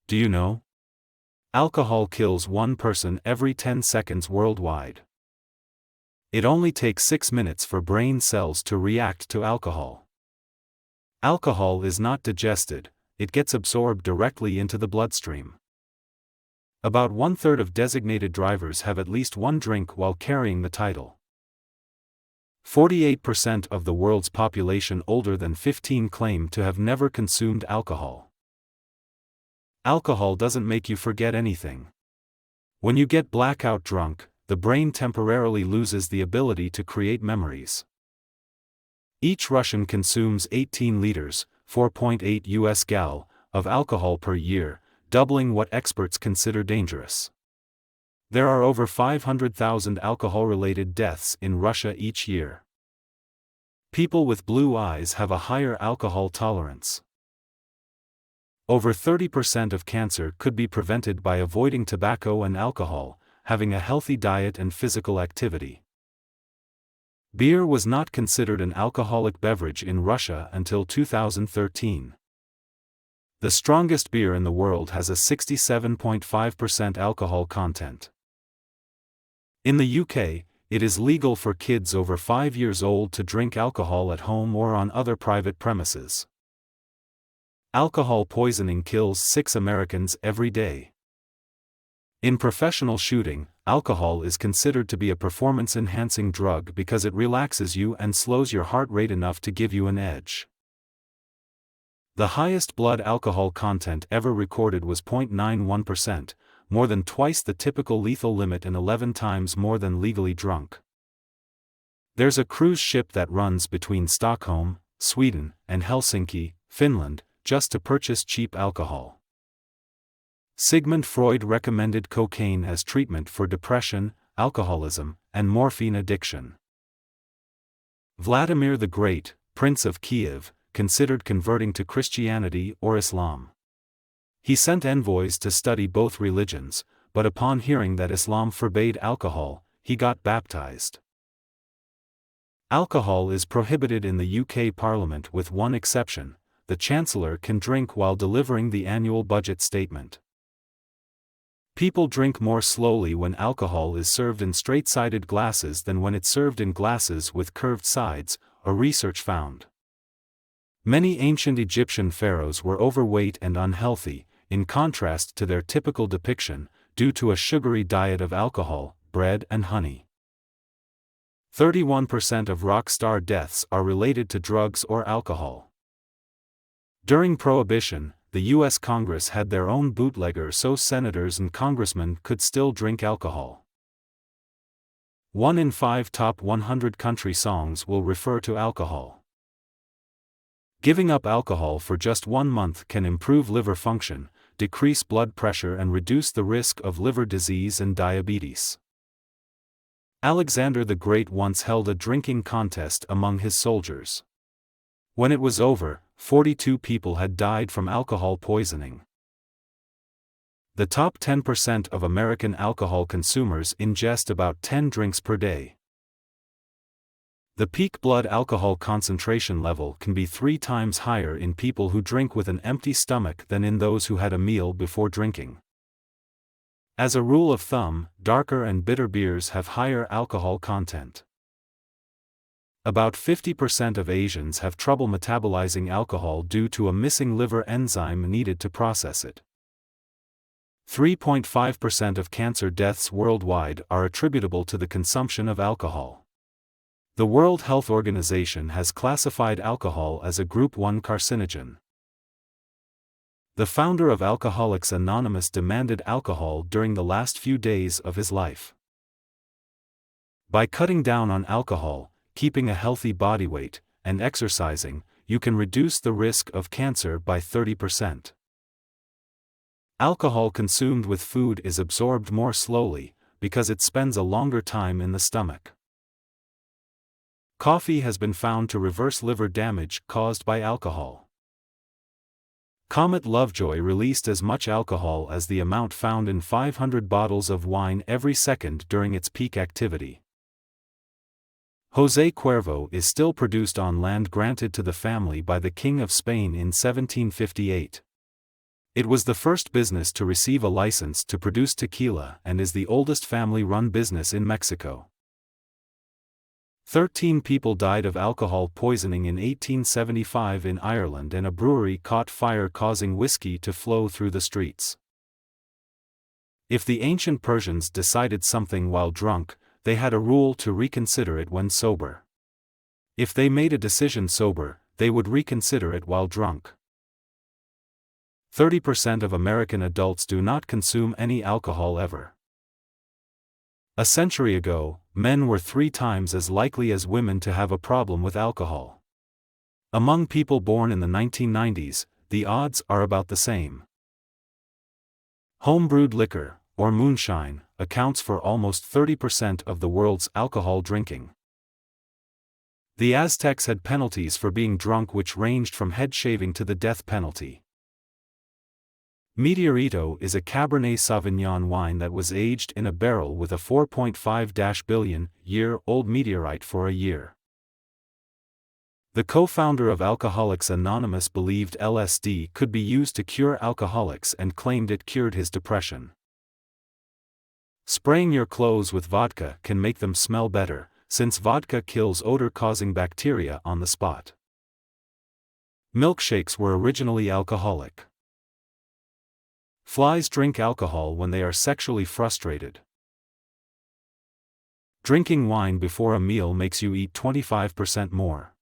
Do you know? Alcohol kills one person every 10 seconds worldwide. It only takes 6 minutes for brain cells to react to alcohol. Alcohol is not digested, it gets absorbed directly into the bloodstream. About 1/3 of designated drivers have at least one drink while carrying the title. 48% of the world's population older than 15 claim to have never consumed alcohol. Alcohol doesn't make you forget anything. When you get blackout drunk, the brain temporarily loses the ability to create memories. Each Russian consumes 18 liters, 4.8 US gal, of alcohol per year, doubling what experts consider dangerous. There are over 500,000 alcohol-related deaths in Russia each year. People with blue eyes have a higher alcohol tolerance. Over 30% of cancer could be prevented by avoiding tobacco and alcohol, having a healthy diet and physical activity. Beer was not considered an alcoholic beverage in Russia until 2013. The strongest beer in the world has a 67.5% alcohol content. In the UK, it is legal for kids over 5 years old to drink alcohol at home or on other private premises. Alcohol poisoning kills 6 Americans every day. In professional shooting, alcohol is considered to be a performance-enhancing drug because it relaxes you and slows your heart rate enough to give you an edge. The highest blood alcohol content ever recorded was 0.91%, more than twice the typical lethal limit and 11 times more than legally drunk. There's a cruise ship that runs between Stockholm, Sweden, and Helsinki, Finland, just to purchase cheap alcohol. Sigmund Freud recommended cocaine as treatment for depression, alcoholism, and morphine addiction. Vladimir the Great, Prince of Kiev, considered converting to Christianity or Islam. He sent envoys to study both religions, but upon hearing that Islam forbade alcohol, he got baptized. Alcohol is prohibited in the UK Parliament with one exception: the Chancellor can drink while delivering the annual budget statement. People drink more slowly when alcohol is served in straight-sided glasses than when it's served in glasses with curved sides, a research found. Many ancient Egyptian pharaohs were overweight and unhealthy, in contrast to their typical depiction, due to a sugary diet of alcohol, bread and honey. 31% of rock star deaths are related to drugs or alcohol. During Prohibition, the U.S. Congress had their own bootlegger so senators and congressmen could still drink alcohol. 1 in 5 top 100 country songs will refer to alcohol. Giving up alcohol for just 1 month can improve liver function, decrease blood pressure and reduce the risk of liver disease and diabetes. Alexander the Great once held a drinking contest among his soldiers. When it was over, 42 people had died from alcohol poisoning. The top 10% of American alcohol consumers ingest about 10 drinks per day. The peak blood alcohol concentration level can be 3 times higher in people who drink with an empty stomach than in those who had a meal before drinking. As a rule of thumb, darker and bitter beers have higher alcohol content. About 50% of Asians have trouble metabolizing alcohol due to a missing liver enzyme needed to process it. 3.5% of cancer deaths worldwide are attributable to the consumption of alcohol. The World Health Organization has classified alcohol as a Group 1 carcinogen. The founder of Alcoholics Anonymous demanded alcohol during the last few days of his life. By cutting down on alcohol, keeping a healthy body weight, and exercising, you can reduce the risk of cancer by 30%. Alcohol consumed with food is absorbed more slowly, because it spends a longer time in the stomach. Coffee has been found to reverse liver damage caused by alcohol. Comet Lovejoy released as much alcohol as the amount found in 500 bottles of wine every second during its peak activity. José Cuervo is still produced on land granted to the family by the King of Spain in 1758. It was the first business to receive a license to produce tequila and is the oldest family-run business in Mexico. 13 people died of alcohol poisoning in 1875 in Ireland, and a brewery caught fire causing whiskey to flow through the streets. If the ancient Persians decided something while drunk, they had a rule to reconsider it when sober. If they made a decision sober, they would reconsider it while drunk. 30% of American adults do not consume any alcohol ever. A century ago, men were 3 times as likely as women to have a problem with alcohol. Among people born in the 1990s, the odds are about the same. Homebrewed liquor, or moonshine, accounts for almost 30% of the world's alcohol drinking. The Aztecs had penalties for being drunk which ranged from head shaving to the death penalty. Meteorito is a Cabernet Sauvignon wine that was aged in a barrel with a 4.5 billion-year-old meteorite for a year. The co-founder of Alcoholics Anonymous believed LSD could be used to cure alcoholics and claimed it cured his depression. Spraying your clothes with vodka can make them smell better, since vodka kills odor-causing bacteria on the spot. Milkshakes were originally alcoholic. Flies drink alcohol when they are sexually frustrated. Drinking wine before a meal makes you eat 25% more.